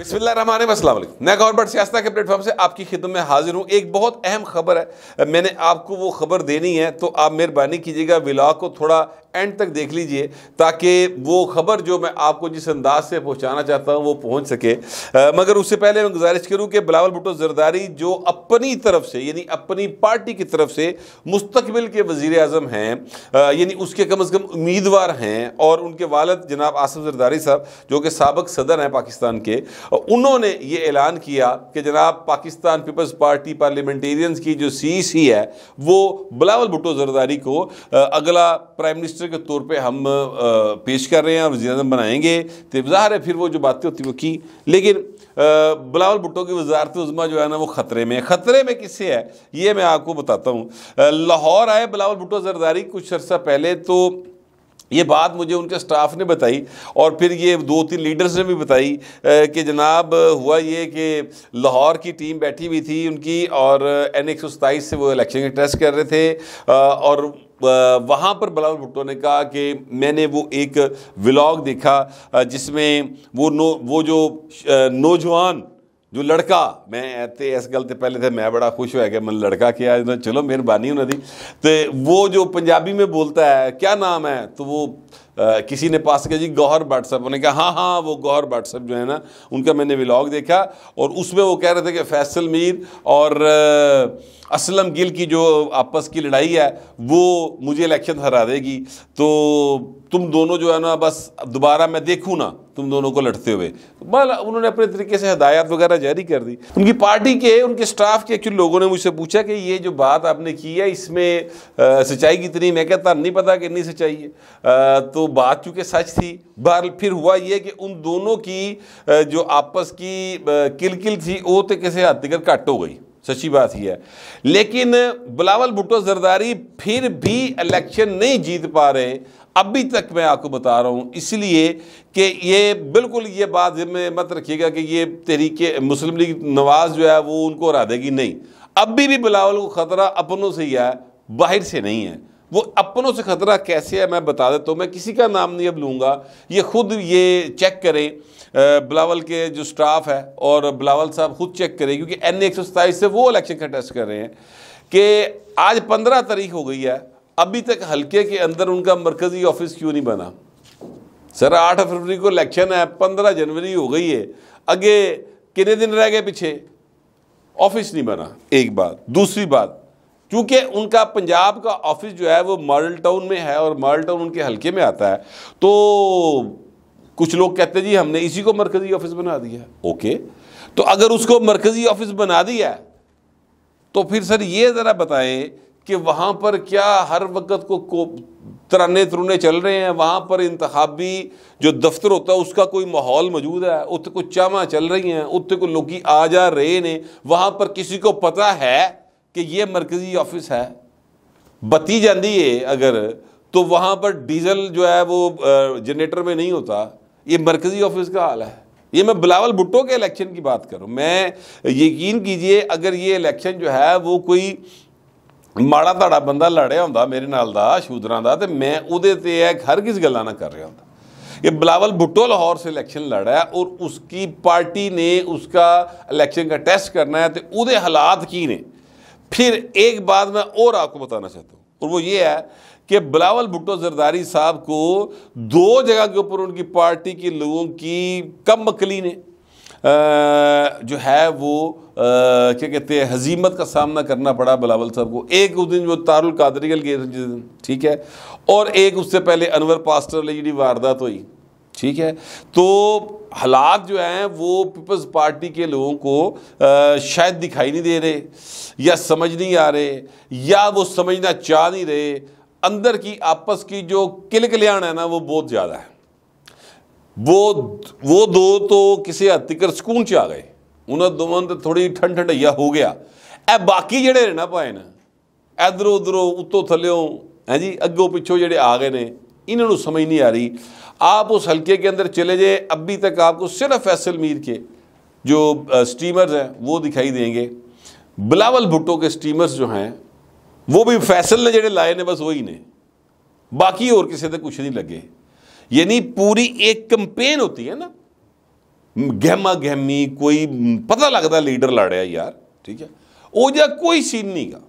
बिस्मिल्लाहिर्रहमानिर्रहीम। मैं गौर बट सियासत के प्लेटफॉर्म से आपकी खिदमत में हाजिर हूँ। एक बहुत अहम खबर है, मैंने आपको वो खबर देनी है, तो आप मेहरबानी कीजिएगा व्लॉग को थोड़ा एंड तक देख लीजिए ताकि वो खबर जो मैं आपको जिस अंदाज से पहुंचाना चाहता हूं वो पहुंच सके। मगर उससे पहले मैं गुजारिश करूं कि बिलावल भुट्टो जरदारी जो अपनी तरफ से यानी अपनी पार्टी की तरफ से मुस्तकबिल के वज़ीर आज़म हैं, यानी उसके कम अज़ कम उम्मीदवार हैं, और उनके वालिद जनाब आसिफ जरदारी साहब जो कि साबिक़ सदर हैं पाकिस्तान के, उन्होंने ये ऐलान किया कि जनाब पाकिस्तान पीपल्स पार्टी पार्लियामेंटेरियंस की जो CEC है वो बिलावल भुट्टो जरदारी को अगला प्राइम मिनिस्टर के तौर पे हम पेश कर रहे हैं और वज़ीर-ए-आज़म बनाएंगे। तो ज़ाहिर है फिर वो जो बातें होती वो की, लेकिन बिलावल भुट्टो की वज़ारत उज़्मा जो है ना वो ख़तरे में है। ख़तरे में किससे है ये मैं आपको बताता हूँ। लाहौर आए बिलावल भुट्टो जरदारी कुछ अर्सा पहले, तो ये बात मुझे उनके स्टाफ ने बताई और फिर ये 2-3 लीडर्स ने भी बताई कि जनाब हुआ ये कि लाहौर की टीम बैठी हुई थी उनकी, और N127 से वो इलेक्शन के टेस्ट कर रहे थे, और वहाँ पर बिलावल भुट्टो ने कहा कि मैंने वो एक व्लॉग देखा जिसमें वो जो नौजवान जो लड़का, मैं इस गल तो पहले थे मैं बड़ा खुश होया कि मैं लड़का किया, चलो मेहरबानी उन्होंने दी, तो वो जो पंजाबी में बोलता है क्या नाम है, तो वो किसी ने पास किया जी गौहर भट्ट साहब, उन्होंने कहा हाँ वो गौहर भट्ट साहब जो है ना उनका मैंने व्लॉग देखा, और उसमें वो कह रहे थे कि फैसल मीर और असलम गिल की जो आपस की लड़ाई है वो मुझे इलेक्शन हरा देगी, तो तुम दोनों जो है ना बस दोबारा मैं देखूँ ना तुम दोनों को लड़ते हुए। उन्होंने अपने तरीके से हदायत वगैरह जारी कर दी। उनकी पार्टी के उनके स्टाफ के कुछ लोगों ने मुझसे पूछा कि ये जो बात आपने की है इसमें सच्चाई कितनी, मैं कहता नहीं पता कितनी सच्चाई है। तो बात चूँकि सच थी, बहरहाल फिर हुआ ये कि उन दोनों की जो आपस की किलकिल थी वो तो किसी हद तक घट हो गई, सच्ची बात ही है। लेकिन बिलावल भुट्टो जरदारी फिर भी इलेक्शन नहीं जीत पा रहे अभी तक, मैं आपको बता रहा हूँ, इसलिए कि ये बिल्कुल ये बात में मत रखिएगा कि ये तहरीके मुस्लिम लीग नवाज जो है वो उनको हरा देगी, नहीं। अभी भी बिलावल को ख़तरा अपनों से ही है, बाहर से नहीं है। वो अपनों से ख़तरा कैसे है मैं बता देता हूँ, मैं किसी का नाम नहीं अब लूँगा, ये खुद ये चेक करें, बिलावल के जो स्टाफ है और बिलावल साहब खुद चेक करें, क्योंकि N127 से वो इलेक्शन का टेस्ट कर रहे हैं कि आज 15 तारीख हो गई है, अभी तक हल्के के अंदर उनका मरकज़ी ऑफिस क्यों नहीं बना। सर 8 फरवरी को इलेक्शन है, 15 जनवरी हो गई है, आगे कितने दिन रह गए पीछे, ऑफिस नहीं बना। एक बात, दूसरी बात, क्योंकि उनका पंजाब का ऑफिस जो है वो मॉडल टाउन में है और मॉडल टाउन उनके हल्के में आता है, तो कुछ लोग कहते हैं जी हमने इसी को मरकज़ी ऑफिस बना दिया। ओके, तो अगर उसको मरकज़ी ऑफिस बना दिया तो फिर सर ये ज़रा बताएं कि वहाँ पर क्या हर वक्त को तराने तरुने चल रहे हैं, वहाँ पर इंतखाबी जो दफ्तर होता है उसका कोई माहौल मौजूद है, उत्ते को चामा चल रही हैं, उत्ते को लोग आ जा रहे ने, वहाँ पर किसी को पता है कि ये मरकज़ी ऑफिस है, बत्ती जाती है अगर तो वहाँ पर डीजल जो है वो जनरेटर में नहीं होता, ये मरकज़ी ऑफिस का हाल है। ये मैं बिलावल भुट्टो के इलेक्शन की बात करूँ, मैं यकीन कीजिए अगर ये इलेक्शन जो है वो कोई माड़ा ताड़ा बंदा लड़िया होंदा मेरे नाल दा शूदरां दा, तो मैं उहदे ते हरगिज़ गल्लां ना कर रहा होंदा। ये बिलावल भुट्टो लाहौर से इलेक्शन लड़ा है और उसकी पार्टी ने उसका इलेक्शन का टेस्ट करना है, तो उहदे हालात की ने। फिर एक बात मैं और आपको बताना चाहता हूँ, और वो ये है कि बिलावल भुट्टो जरदारी साहब को 2 जगह के ऊपर उनकी पार्टी के लोगों की कम अकली ने जो है वो क्या कहते हैं हजीमत का सामना करना पड़ा बिलावल साहब को। एक उस दिन जो तारुल कादरी गए थे, ठीक है, और एक उससे पहले अनवर पास्टर वाली जी वारदात हुई, ठीक है। तो हालात जो हैं वो पीपल्स पार्टी के लोगों को शायद दिखाई नहीं दे रहे, या समझ नहीं आ रहे, या वो समझना चाह नहीं रहे। अंदर की आपस की जो किलकिलियान है ना वो बहुत ज़्यादा है। वो दो तो किसी हद तक सुकून च आ गए, उन्होंने दोवां तो थोड़ी ठंड ठंडैया हो गया। ए बाकी जेडे ना पाए ना इधरों उधरों उत्तों थल्यों हैं जी अगों पिछों जेडे आ गए ने, इन्होंने समझ नहीं आ रही। आप उस हल्के के अंदर चले जाए, अभी तक आपको सिर्फ फैसल मीर के जो स्टीमर्स हैं वो दिखाई देंगे। बिलावल भुट्टो के स्टीमर्स जो हैं वो भी फैसल ने जेडे लाए ने बस वही ने, बाकी और किसी से कुछ नहीं लगे। यानी पूरी एक कंपेन होती है ना, गहमा गहमी कोई पता लगता लीडर लड़ रहा यार, ठीक है, वो जा कोई सीन नहीं का।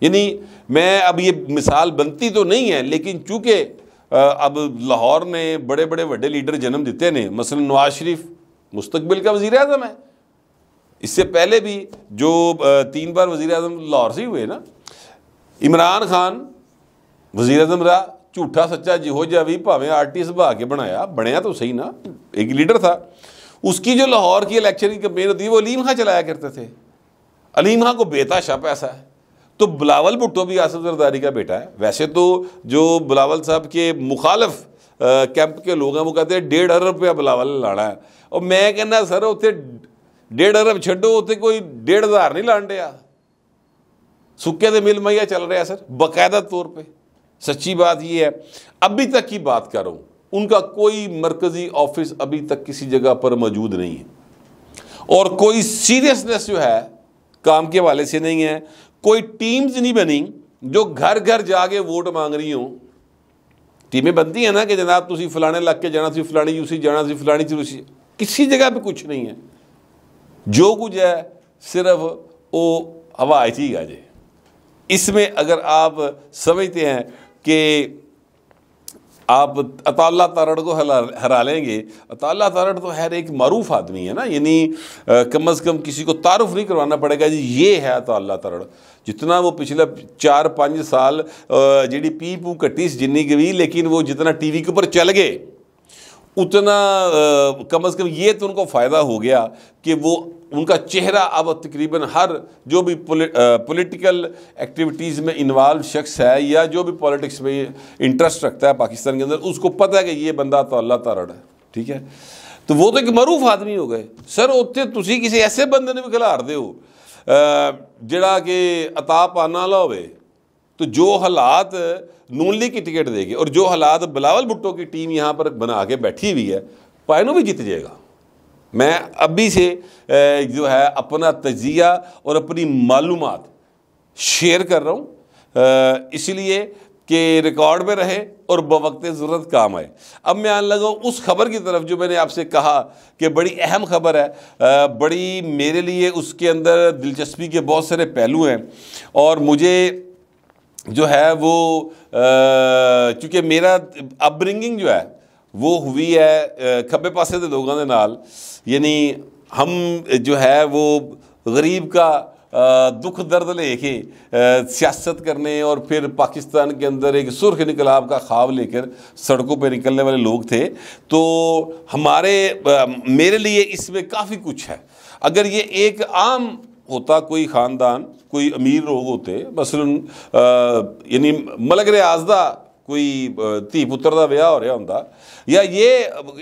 यानी मैं अब ये मिसाल बनती तो नहीं है, लेकिन चूंकि अब लाहौर ने बड़े बड़े बड़े लीडर जन्म देते ने, मसलन नवाज शरीफ मुस्तकबिल का वज़ीर आज़म है, इससे पहले भी जो 3 बार वज़ीर आज़म लाहौर से ही हुए ना। इमरान खान वज़ीर आज़म रहा, झूठा सच्चा जिहो जा भी भावें आर्टिस्ट बहा के बनाया, बनया तो सही ना, एक लीडर था। उसकी जो लाहौर की इलेक्शन की कैंपेन होती है वो अलीम खां चलाया करते थे। अलीम खां को बेताशा पैसा है। तो बिलावल भुट्टो भी आसिफ जरदारी का बेटा है। वैसे तो जो बिलावल साहब के मुखालफ कैंप के लोग हैं वो कहते हैं 1.5 अरब रुपया बिलावल ने लाना है, और मैं कहना सर उत्थे 1.5 अरब छड्डो, उत्थे कोई 1.5 हज़ार नहीं लान दिया, सुक्के दे मिल मैया चल रहा है सर बाकायदा तौर पे। सच्ची बात ये है, अभी तक की बात कर रहा हूँ, उनका कोई मरकजी ऑफिस अभी तक किसी जगह पर मौजूद नहीं है, और कोई सीरियसनेस जो है काम के हवाले से नहीं है। कोई टीम्स नहीं बनी जो घर घर जाके वोट मांग रही हों। टीमें बनती हैं ना कि जनाब तुसी फलाने इलाके जाना, तुसी फलानी यूसी जाना, तुसी फलानी चूसी, किसी जगह पे कुछ नहीं है। जो कुछ है सिर्फ वो हवा आई थी गाजे। इसमें अगर आप समझते हैं कि आप अताउल्लाह तारड़ को हरा लेंगे, अताउल्लाह तारड़ तो हर एक मारूफ आदमी है ना, यानी कम अज़ कम किसी को तारुफ नहीं करवाना पड़ेगा जी ये है अताउल्लाह तारड़। जितना वो पिछले 4-5 साल जी पी पू घटी जिन्नी गई, लेकिन वो जितना टीवी के ऊपर चल गए उतना कम अज़ कम ये तो उनको फ़ायदा हो गया कि वो उनका चेहरा अब तकरीबन हर जो भी पॉलिटिकल एक्टिविटीज़ में इन्वॉल्व शख्स है या जो भी पॉलिटिक्स में इंटरेस्ट रखता है पाकिस्तान के अंदर, उसको पता है कि ये बंदा तो अल्लाह तारड़ है, ठीक है। तो वो तो एक मरूफ आदमी हो गए सर। उत्थे तुसी किसी ऐसे बंदे ने भी खिलार दे हो जिहड़ा कि अता पाना वाला होवे, तो जो हालात नून लीग की टिकट देगी और जो हालात बिलावल भुट्टो की टीम यहाँ पर बना के बैठी हुई है, पायनों भी जीत जाएगा। मैं अभी से जो है अपना तजिया और अपनी मालूमात शेयर कर रहा हूँ, इसलिए कि रिकॉर्ड में रहे और बवक्त ज़रूरत काम आए। अब मैं आने लगा उस खबर की तरफ जो मैंने आपसे कहा कि बड़ी अहम खबर है, बड़ी मेरे लिए उसके अंदर दिलचस्पी के बहुत सारे पहलू हैं, और मुझे जो है वो चूँकि मेरा अपब्रिंगिंग जो है वो हुई है खब्बे पासे के लोगों के नाल, यानी हम जो है वो गरीब का दुख दर्द लेके सियासत करने और फिर पाकिस्तान के अंदर एक सुर्ख इनकलाब का ख्वाब लेकर सड़कों पर निकलने वाले लोग थे। तो हमारे मेरे लिए इसमें काफ़ी कुछ है। अगर ये एक आम होता कोई ख़ानदान, कोई अमीर लोग होते, मसलन यानी मलक रियाज़दा कोई धी पुत्र का ब्याह हो रहा होंदा, या ये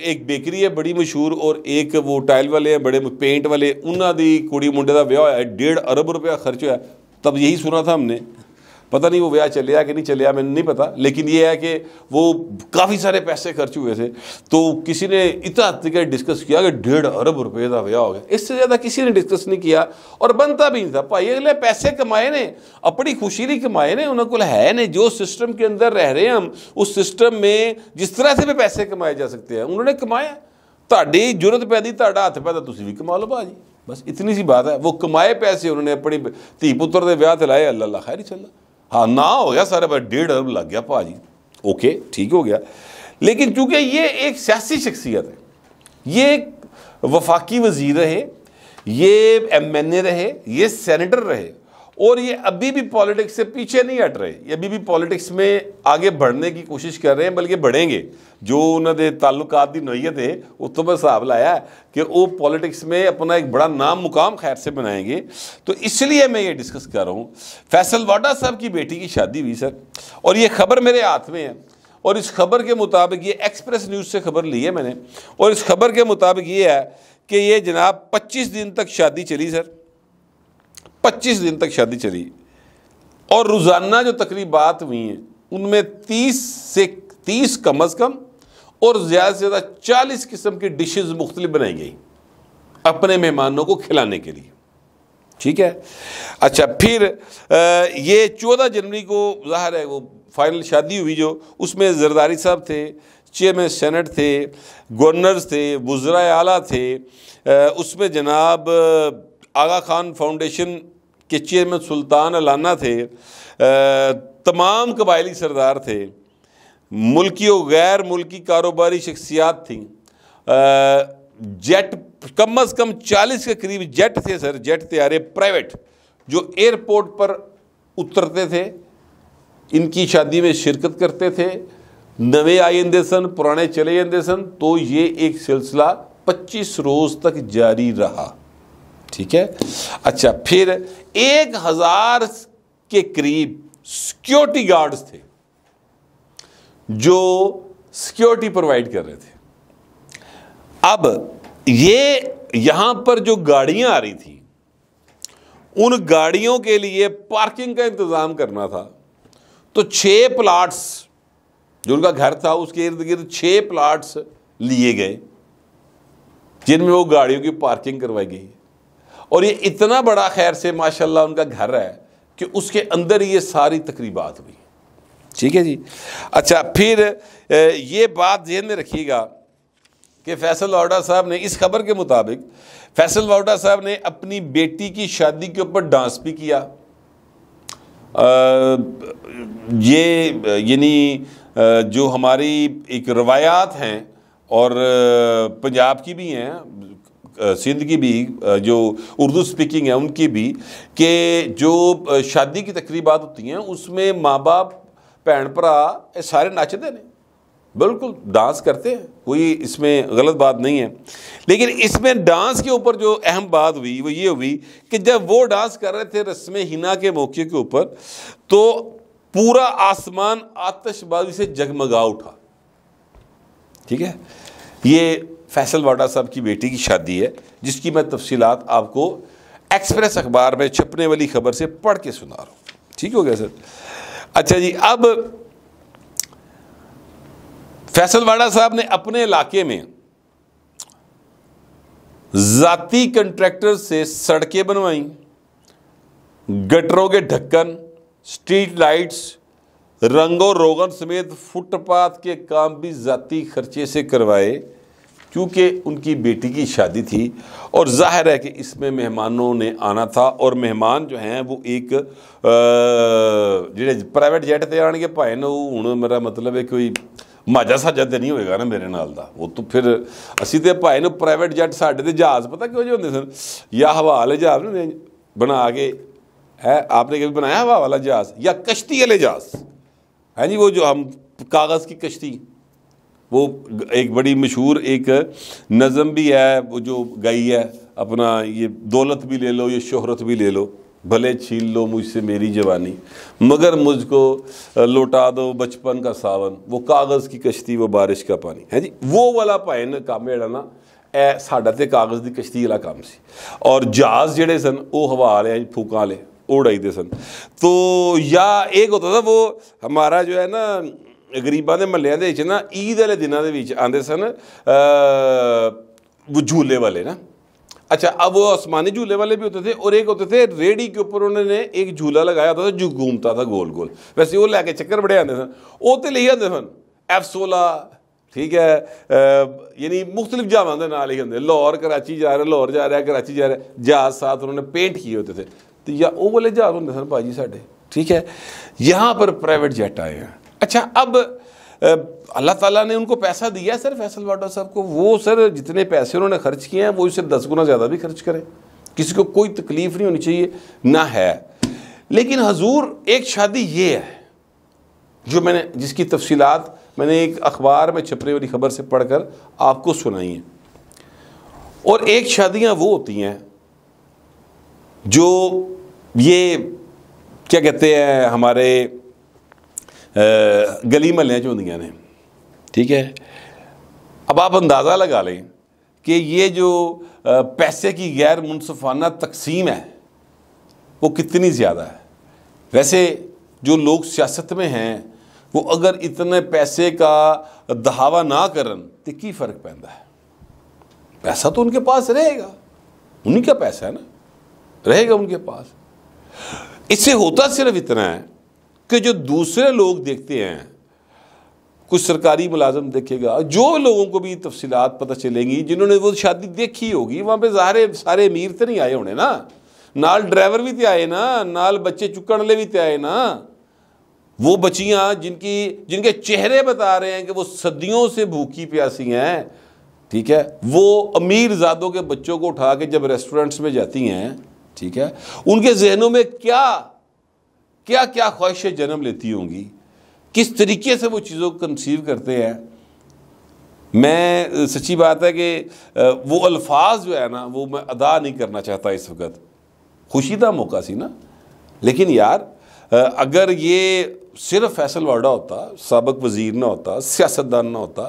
एक बेकरी है बड़ी मशहूर और एक वो टाइल वाले हैं बड़े पेंट वाले, उन्होंने कुड़ी मुंडे का ब्याह होया, 1.5 अरब रुपया खर्च होया। तब यही सुना था हमने, पता नहीं वो ब्याह चलिया कि नहीं चलिया, मैंने नहीं पता, लेकिन ये है कि वो काफ़ी सारे पैसे खर्च हुए थे। तो किसी ने इतना तक डिस्कस किया कि 1.5 अरब रुपये का ब्याह हो गया, इससे ज़्यादा किसी ने डिस्कस नहीं किया और बनता भी नहीं था। भाई अगले पैसे कमाए ने, अपनी खुशी नहीं कमाए ने, उन्होंने को है ने जो सिस्टम के अंदर रह रहे हैं हम, उस सिस्टम में जिस तरह से भी पैसे कमाए जा सकते हैं उन्होंने कमाया। ताड़ी जरूरत पैदी, ताड़ा हथ पैदा, तुम भी कमा लो भाजी, बस इतनी सी बात है। वो कमाए पैसे उन्होंने अपनी धी पुत्र के ब्याह ते लाए, अल्लाह खैर ही चला। हाँ ना हो गया सारे पर 1.5 अरब लग गया भाजी, ओके ठीक हो गया। लेकिन चूंकि ये एक सियासी शख्सियत है, ये एक वफाकी वजीर रहे, ये MNA रहे, ये सेनेटर रहे, और ये अभी भी पॉलिटिक्स से पीछे नहीं हट रहे, ये अभी भी पॉलिटिक्स में आगे बढ़ने की कोशिश कर रहे हैं, बल्कि बढ़ेंगे। जो उन्होंने ताल्लुकात की नोयत है वो तो मैं हिसाब लाया कि वो पॉलिटिक्स में अपना एक बड़ा नाम मुकाम खैर से बनाएंगे। तो इसलिए मैं ये डिस्कस कर रहा हूँ। फैसल वाडा साहब की बेटी की शादी हुई सर, और ये खबर मेरे हाथ में है, और इस खबर के मुताबिक, ये एक्सप्रेस न्यूज़ से खबर ली है मैंने, और इस खबर के मुताबिक ये है कि ये जनाब 25 दिन तक शादी चली सर, 25 दिन तक शादी चली, और रोज़ाना जो तकरीबात हुई हैं उनमें 30 से 30 कम अज़ कम और ज़्यादा से ज़्यादा 40 किस्म की डिशेज़ मुख्तलिफ बनाई गई अपने मेहमानों को खिलाने के लिए, ठीक है। अच्छा, फिर ये 14 जनवरी को ज़ाहिर है वो फाइनल शादी हुई जो, उसमें जरदारी साहब थे, चेयरमैन सेनेट थे, गवर्नर्स थे, वज़राए आला थे, उसमें जनाब आगा खान फाउंडेशन के चेयरमैन सुल्तान अलाना थे, तमाम कबायली सरदार थे, मुल्की और गैर मुल्की कारोबारी शख्सियात थी, जेट कम अज़ कम 40 के करीब जेट थे सर, जेट तैयारे प्राइवेट जो एयरपोर्ट पर उतरते थे, इनकी शादी में शिरकत करते थे। नवे आ जाते सन, पुराने चले जाते सन, तो ये एक सिलसिला 25 रोज़ तक जारी रहा। ठीक है। अच्छा, फिर 1000 के करीब सिक्योरिटी गार्ड्स थे जो सिक्योरिटी प्रोवाइड कर रहे थे। अब ये यहां पर जो गाड़ियां आ रही थी, उन गाड़ियों के लिए पार्किंग का इंतज़ाम करना था। तो 6 प्लाट्स जो उनका घर था उसके इर्द गिर्द 6 प्लाट्स लिए गए जिनमें वो गाड़ियों की पार्किंग करवाई गई। और ये इतना बड़ा खैर से माशाल्लाह उनका घर है कि उसके अंदर ये सारी तकरीबात हुई। ठीक है जी। अच्छा, फिर ये बात ध्यान में रखिएगा कि फैसल वावड़ा साहब ने, इस खबर के मुताबिक फैसल वावड़ा साहब ने अपनी बेटी की शादी के ऊपर डांस भी किया। ये यानी जो हमारी एक रवायात हैं और पंजाब की भी हैं, सिंध की भी, जो उर्दू स्पीकिंग है उनकी भी, कि जो शादी की तकरीबात होती हैं उसमें माँ बाप, भैन भरा सारे नाचते हैं, बिल्कुल डांस करते हैं, कोई इसमें गलत बात नहीं है। लेकिन इसमें डांस के ऊपर जो अहम बात हुई वो ये हुई कि जब वो डांस कर रहे थे रस्म हिना के मौके के ऊपर, तो पूरा आसमान आतिशबाजी से जगमगा उठा। ठीक है। ये फैसल वावड़ा साहब की बेटी की शादी है, जिसकी मैं तफसीलात आपको एक्सप्रेस अखबार में छपने वाली खबर से पढ़ के सुना रहा हूँ। ठीक हो गया सर। अच्छा जी, अब फैसल वावड़ा साहब ने अपने इलाके में जाती कंट्रैक्टर से सड़कें बनवाई, गटरों के ढक्कन, स्ट्रीट लाइट्स, रंगो रोगन समेत फुटपाथ के काम भी जाती खर्चे से करवाए, क्योंकि उनकी बेटी की शादी थी और जाहिर है कि इसमें मेहमानों ने आना था। और मेहमान जो हैं वो एक ਜਿਹੜੇ प्राइवेट जैट ते आने के भाए ने, हूँ मेरा मतलब है कोई माजा साजा तो नहीं होएगा ना मेरे नाल दा, वो तो फिर असी तो भाए ने प्राइवेट जैट, साढ़े तो जहाज़ पता क्यों जो होंगे सन, या हवा वाले जहाज़ ने बना के, है आपने कभी बनाया हवा वाला जहाज़ या कश्ती वाले जहाज़, है जी, वो जो हम कागज़ की कश्ती, वो एक बड़ी मशहूर एक नज़म भी है वो जो गाई है अपना, ये दौलत भी ले लो ये शोहरत भी ले लो, भले छीन लो मुझसे मेरी जवानी, मगर मुझको लौटा दो बचपन का सावन, वो कागज़ की कश्ती वो बारिश का पानी, है जी। वो वाला भाई काम जेड़ा ना ए साडा ते कागज़ की कश्ती वाला काम सी, और जहाज़ जेड़े सन वो हवा वाले फूकां वाले उड़ाईदे सन। तो या एक होता था वो हमारा जो है ना गरीबां दे महल्लियां दे विच ना ईद वाले दिनों के विच आंदे सन वो झूले वाले ना। अच्छा, अब वो आसमानी झूले वाले भी होते थे और एक होते थे रेडी के ऊपर उन्होंने एक झूला लगाया होता था जो घूमता था गोल गोल, वैसे वो लैके चक्कर बड़े आते सन, वो तो ले आते सन F16, ठीक है, यानी मुख्तलिफ जहाज़ों के नाम लिखे होंगे, लाहौर कराची जा रहा है, लाहौर जा रहा है, कराची जा रहा है, जहाज़ साथ उन्होंने पेंट किए होते थे, तो या वो वाले जहाज़ होंगे सन भाजी साढ़े। ठीक है, यहाँ पर प्राइवेट जेट आए हैं। अच्छा, अब अल्लाह ताला ने उनको पैसा दिया है सर फैसल वावड़ा साहब को, वो सर जितने पैसे उन्होंने खर्च किए हैं वो इससे 10 गुना ज़्यादा भी खर्च करें, किसी को कोई तकलीफ़ नहीं होनी चाहिए ना है। लेकिन हजूर एक शादी ये है जो मैंने, जिसकी तफसीलात मैंने एक अखबार में छपने वाली खबर से पढ़कर आपको सुनाई हैं, और एक शादियाँ वो होती हैं जो ये क्या कहते हैं हमारे गली महल्ले च होंदियां ने। ठीक है, अब आप अंदाज़ा लगा लें कि ये जो पैसे की गैर मुनसफाना तकसीम है वो कितनी ज़्यादा है। वैसे जो लोग सियासत में हैं वो अगर इतने पैसे का दहावा ना करन तो की फ़र्क पैंदा है, पैसा तो उनके पास रहेगा, उन्हीं का पैसा है ना, रहेगा उनके पास। इससे होता सिर्फ इतना है कि जो दूसरे लोग देखते हैं कुछ सरकारी मुलाजम देखेगा, जो लोगों को भी तफसीलात पता चलेंगी, जिन्होंने वो शादी देखी होगी, वहाँ पे सारे अमीर तो नहीं आए होने ना, नाल ड्राइवर भी तो आए ना, नाल बच्चे चुकन वाले भी तो आए ना। वो बच्चियाँ जिनके चेहरे बता रहे हैं कि वो सदियों से भूखी प्यासी हैं, ठीक है, वो अमीर ज़ादों के बच्चों को उठा के जब रेस्टोरेंट्स में जाती हैं, ठीक है, उनके जहनों में क्या क्या क्या ख्वाहिशें जन्म लेती होंगी, किस तरीके से वो चीज़ों को कंसीव करते हैं। मैं सच्ची बात है कि वो अल्फाज जो है ना वो मैं अदा नहीं करना चाहता इस वक्त, खुशी का मौका सी ना, लेकिन यार अगर ये सिर्फ फैसल वाडा होता, साबिक वज़ीर ना होता, सियासतदान ना होता,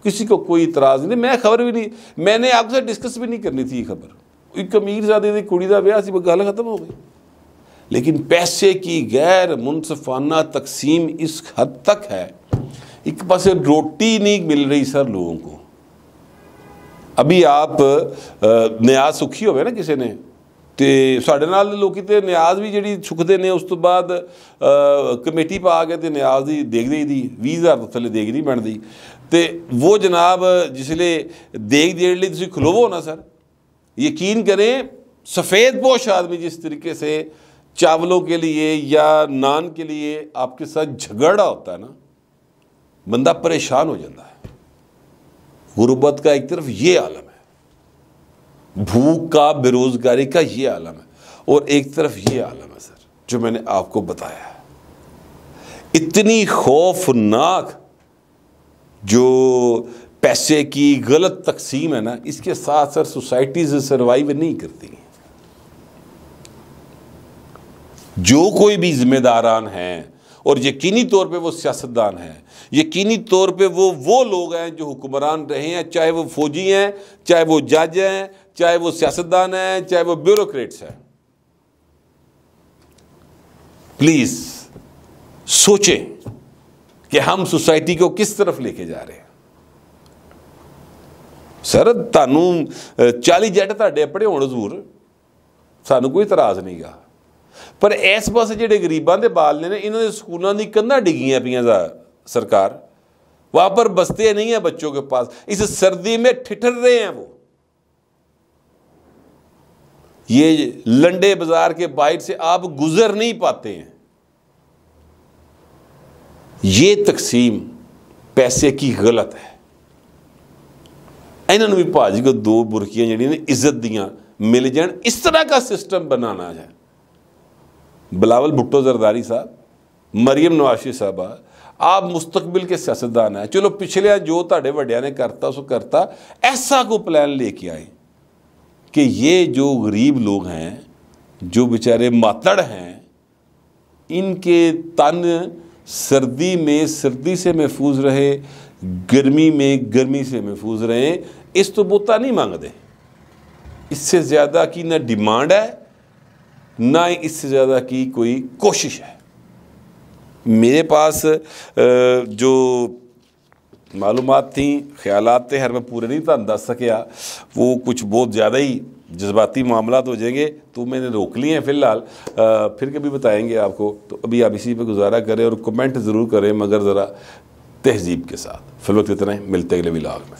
किसी को कोई इतराज़ नहीं, मैं खबर भी नहीं, मैंने आपसे डिस्कस भी नहीं करनी थी ये खबर, एक अमीर ज़ादे दी कुड़ी दा ब्याह सी, गल खत्म हो गई। लेकिन पैसे की गैर मुनसफाना तकसीम इस हद तक है, एक पास रोटी नहीं मिल रही सर लोगों को। अभी आप न्याज सुखी होवे ना किसी ने, तो साढ़े नाल लोग तो न्याज भी जी चुकते हैं, उस तो बाद कमेटी पा के न्याज की देख दी 20,000 तो थले देख नहीं बनती, तो वो जनाब जिसले देख देने लिए तुम खलोवो ना सर, यकीन करें सफ़ेद पोश आदमी जिस तरीके से चावलों के लिए या नान के लिए आपके साथ झगड़ा होता है ना, बंदा परेशान हो जाता है। गुर्बत का एक तरफ ये आलम है, भूख का, बेरोजगारी का ये आलम है, और एक तरफ ये आलम है सर जो मैंने आपको बताया है। इतनी खौफनाक जो पैसे की गलत तकसीम है ना, इसके साथ सर सोसाइटीज सर्वाइव नहीं करती। जो कोई भी जिम्मेदारान हैं, और यकीनी तौर पे वो सियासतदान हैं, यकीनी तौर पे वो लोग हैं जो हुक्मरान रहे हैं, चाहे वो फौजी हैं, चाहे वो जज हैं, चाहे वो सियासतदान हैं, चाहे वो ब्यूरोक्रेट्स हैं, प्लीज़ सोचें कि हम सोसाइटी को किस तरफ लेके जा रहे हैं। सर तानू 40 जट ताडे अपने होण जरूर, सानू कोई इतराज़ नहीं गा, पर इस पास ਜਿਹੜੇ गरीबां दे बाल ने इन्हों के स्कूलों की कंधा डिगियां पियां सरकार, वहाँ पर बस्ते नहीं है बच्चों के पास, इस सर्दी में ठिठर रहे हैं वो। ये लंडे बाजार के बाहर से आप गुजर नहीं पाते हैं। ये तकसीम पैसे की गलत है। इन्होंने भी भाजी को 2 बुरकियां जड़ी ने इज्जत दियां मिल जान, इस तरह का सिस्टम बनाना है। बिलावल भुट्टो जरदारी साहब, मरियम नवाज़ साहबा, आप मुस्तकबिल के सियासतदान हैं, चलो पिछले जो ताड़े वड्या ने करता सो करता, ऐसा को प्लान लेके आए कि ये जो गरीब लोग हैं, जो बेचारे मातड़ हैं, इनके तन सर्दी में सर्दी से महफूज रहे, गर्मी में गर्मी से महफूज रहे। इस तो बोता नहीं मांगते, इससे ज़्यादा की ना डिमांड है, ना ही इससे ज़्यादा की कोई कोशिश है। मेरे पास जो मालूमात थी, ख्यालात थे, हर मैं पूरे नहीं था दस सकिया, वो कुछ बहुत ज़्यादा ही जज्बाती मामलात हो जाएंगे, तो मैंने रोक लिए हैं फ़िलहाल, फिर कभी बताएंगे आपको। तो अभी आप इसी पे गुजारा करें और कमेंट ज़रूर करें, मगर ज़रा तहज़ीब के साथ। फिलहाल इतना ही, मिलते अगले व्लॉग में।